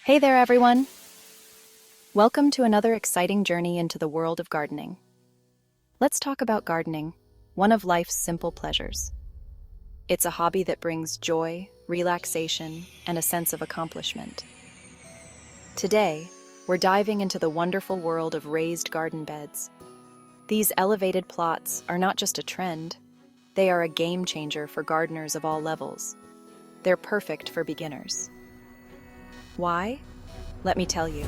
Hey there, everyone! Welcome to another exciting journey into the world of gardening. Let's talk about gardening, one of life's simple pleasures. It's a hobby that brings joy, relaxation, and a sense of accomplishment. Today, we're diving into the wonderful world of raised garden beds. These elevated plots are not just a trend, they are a game changer for gardeners of all levels. They're perfect for beginners. Why? Let me tell you.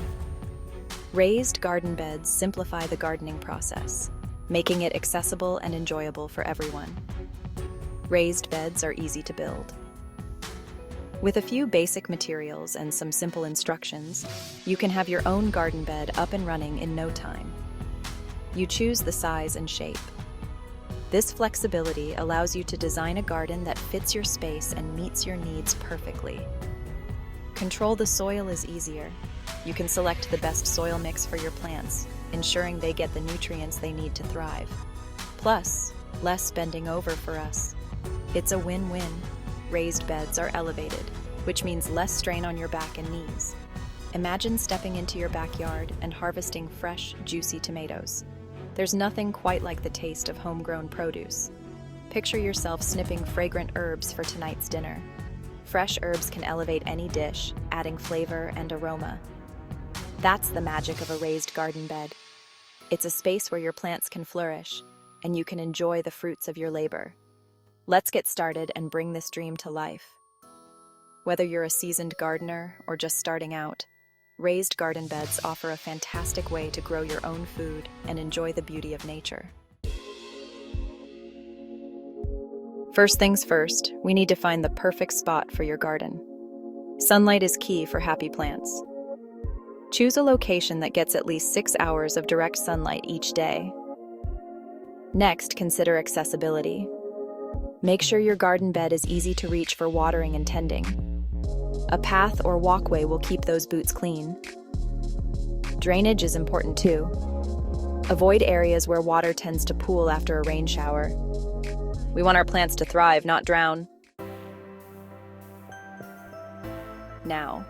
Raised garden beds simplify the gardening process, making it accessible and enjoyable for everyone. Raised beds are easy to build. With a few basic materials and some simple instructions, you can have your own garden bed up and running in no time. You choose the size and shape. This flexibility allows you to design a garden that fits your space and meets your needs perfectly. Control the soil is easier. You can select the best soil mix for your plants, ensuring they get the nutrients they need to thrive. Plus, less bending over for us. It's a win-win. Raised beds are elevated, which means less strain on your back and knees. Imagine stepping into your backyard and harvesting fresh, juicy tomatoes. There's nothing quite like the taste of homegrown produce. Picture yourself snipping fragrant herbs for tonight's dinner. Fresh herbs can elevate any dish, adding flavor and aroma. That's the magic of a raised garden bed. It's a space where your plants can flourish, and you can enjoy the fruits of your labor. Let's get started and bring this dream to life. Whether you're a seasoned gardener or just starting out, raised garden beds offer a fantastic way to grow your own food and enjoy the beauty of nature. First things first, we need to find the perfect spot for your garden. Sunlight is key for happy plants. Choose a location that gets at least 6 hours of direct sunlight each day. Next, consider accessibility. Make sure your garden bed is easy to reach for watering and tending. A path or walkway will keep those boots clean. Drainage is important too. Avoid areas where water tends to pool after a rain shower. We want our plants to thrive, not drown. Now,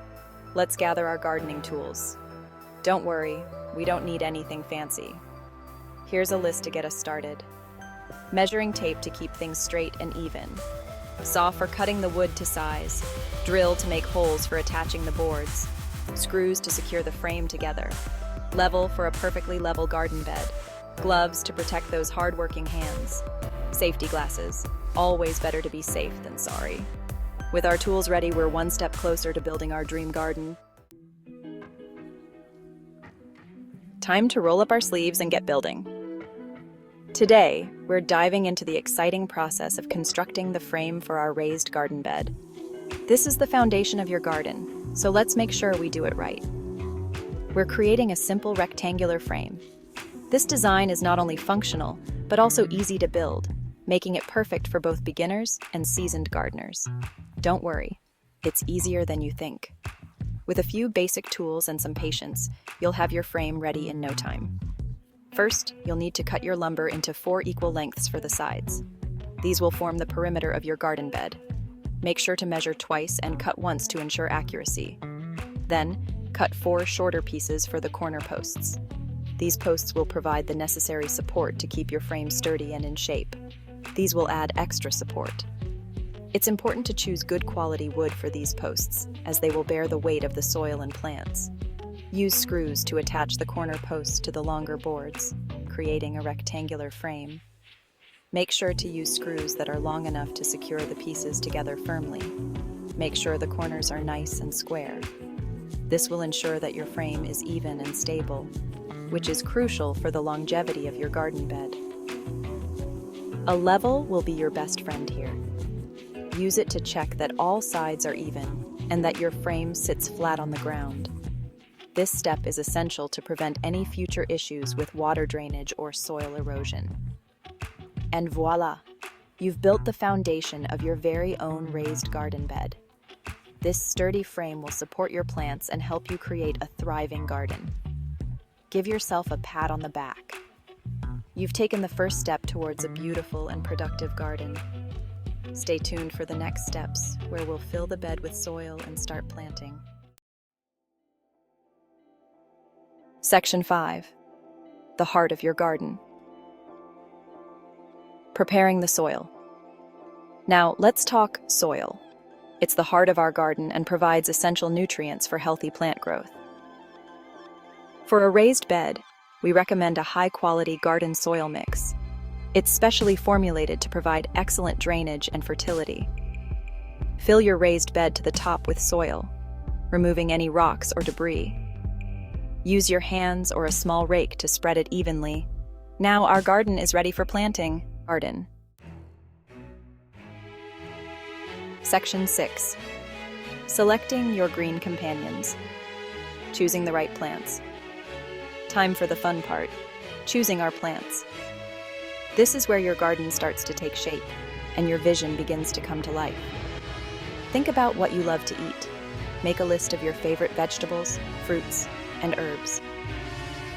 let's gather our gardening tools. Don't worry, we don't need anything fancy. Here's a list to get us started. Measuring tape to keep things straight and even. Saw for cutting the wood to size. Drill to make holes for attaching the boards. Screws to secure the frame together. Level for a perfectly level garden bed. Gloves to protect those hard-working hands. Safety glasses. Always better to be safe than sorry. With our tools ready, we're one step closer to building our dream garden. Time to roll up our sleeves and get building. Today, we're diving into the exciting process of constructing the frame for our raised garden bed. This is the foundation of your garden, so let's make sure we do it right. We're creating a simple rectangular frame. This design is not only functional, but also easy to build, making it perfect for both beginners and seasoned gardeners. Don't worry, it's easier than you think. With a few basic tools and some patience, you'll have your frame ready in no time. First, you'll need to cut your lumber into 4 equal lengths for the sides. These will form the perimeter of your garden bed. Make sure to measure twice and cut once to ensure accuracy. Then, cut 4 shorter pieces for the corner posts. These posts will provide the necessary support to keep your frame sturdy and in shape. These will add extra support. It's important to choose good quality wood for these posts, as they will bear the weight of the soil and plants. Use screws to attach the corner posts to the longer boards, creating a rectangular frame. Make sure to use screws that are long enough to secure the pieces together firmly. Make sure the corners are nice and square. This will ensure that your frame is even and stable, which is crucial for the longevity of your garden bed. A level will be your best friend here. Use it to check that all sides are even and that your frame sits flat on the ground. This step is essential to prevent any future issues with water drainage or soil erosion. And voila! You've built the foundation of your very own raised garden bed. This sturdy frame will support your plants and help you create a thriving garden. Give yourself a pat on the back. You've taken the first step towards a beautiful and productive garden. Stay tuned for the next steps, where we'll fill the bed with soil and start planting. Section 5. The heart of your garden. Preparing the soil. Now, let's talk soil. It's the heart of our garden and provides essential nutrients for healthy plant growth. For a raised bed, we recommend a high-quality garden soil mix. It's specially formulated to provide excellent drainage and fertility. Fill your raised bed to the top with soil, removing any rocks or debris. Use your hands or a small rake to spread it evenly. Now our garden is ready for planting. Garden. Section 6. Selecting your green companions. Choosing the right plants. Time for the fun part, choosing our plants. This is where your garden starts to take shape and your vision begins to come to life. Think about what you love to eat. Make a list of your favorite vegetables, fruits, and herbs.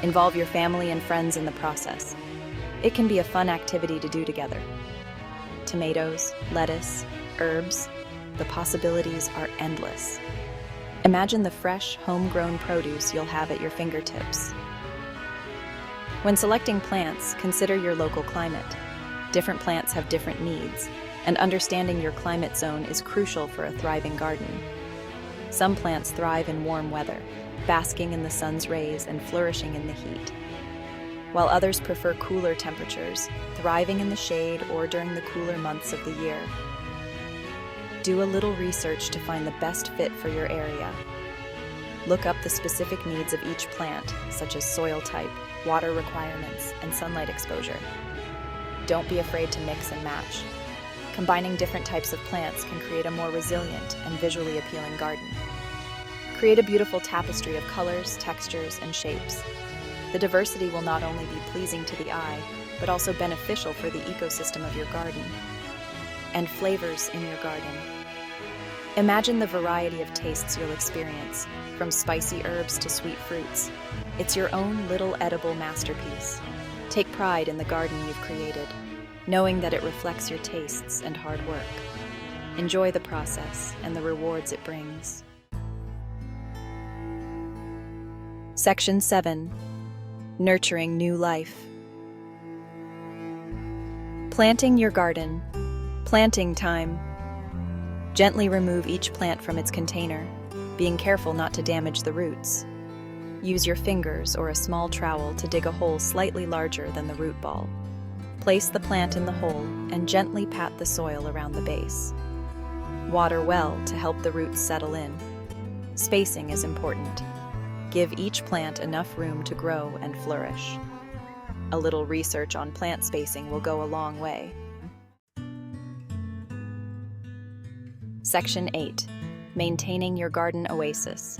Involve your family and friends in the process. It can be a fun activity to do together. Tomatoes, lettuce, herbs, the possibilities are endless. Imagine the fresh, homegrown produce you'll have at your fingertips. When selecting plants, consider your local climate. Different plants have different needs, and understanding your climate zone is crucial for a thriving garden. Some plants thrive in warm weather, basking in the sun's rays and flourishing in the heat, while others prefer cooler temperatures, thriving in the shade or during the cooler months of the year. Do a little research to find the best fit for your area. Look up the specific needs of each plant, such as soil type, water requirements, and sunlight exposure. Don't be afraid to mix and match. Combining different types of plants can create a more resilient and visually appealing garden. Create a beautiful tapestry of colors, textures, and shapes. The diversity will not only be pleasing to the eye, but also beneficial for the ecosystem of your garden and flavors in your garden. Imagine the variety of tastes you'll experience, from spicy herbs to sweet fruits. It's your own little edible masterpiece. Take pride in the garden you've created, knowing that it reflects your tastes and hard work. Enjoy the process and the rewards it brings. Section 7. Nurturing new life. Planting your garden. Planting time. Gently remove each plant from its container, being careful not to damage the roots. Use your fingers or a small trowel to dig a hole slightly larger than the root ball. Place the plant in the hole and gently pat the soil around the base. Water well to help the roots settle in. Spacing is important. Give each plant enough room to grow and flourish. A little research on plant spacing will go a long way. Section 8. Maintaining your garden oasis.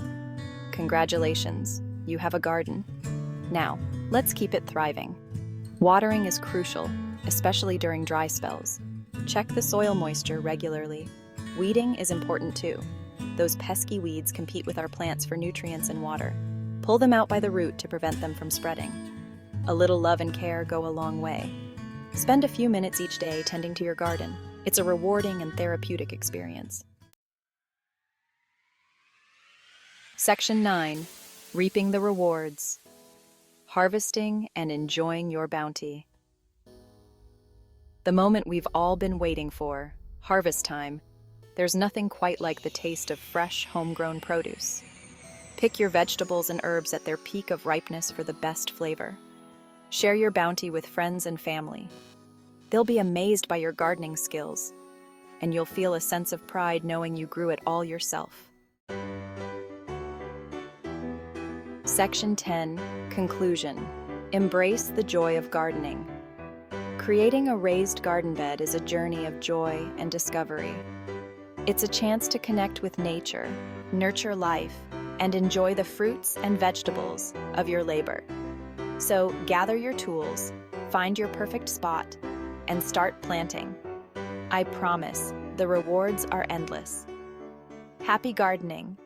Congratulations, you have a garden. Now, let's keep it thriving. Watering is crucial, especially during dry spells. Check the soil moisture regularly. Weeding is important too. Those pesky weeds compete with our plants for nutrients and water. Pull them out by the root to prevent them from spreading. A little love and care go a long way. Spend a few minutes each day tending to your garden. It's a rewarding and therapeutic experience. Section 9. Reaping the rewards. Harvesting and enjoying your bounty. The moment we've all been waiting for, harvest time. There's nothing quite like the taste of fresh, homegrown produce. Pick your vegetables and herbs at their peak of ripeness for the best flavor. Share your bounty with friends and family. They'll be amazed by your gardening skills, and you'll feel a sense of pride knowing you grew it all yourself. Section 10. Conclusion. Embrace the joy of gardening. Creating a raised garden bed is a journey of joy and discovery. It's a chance to connect with nature, nurture life, and enjoy the fruits and vegetables of your labor. So gather your tools, find your perfect spot, and start planting. I promise the rewards are endless. Happy gardening!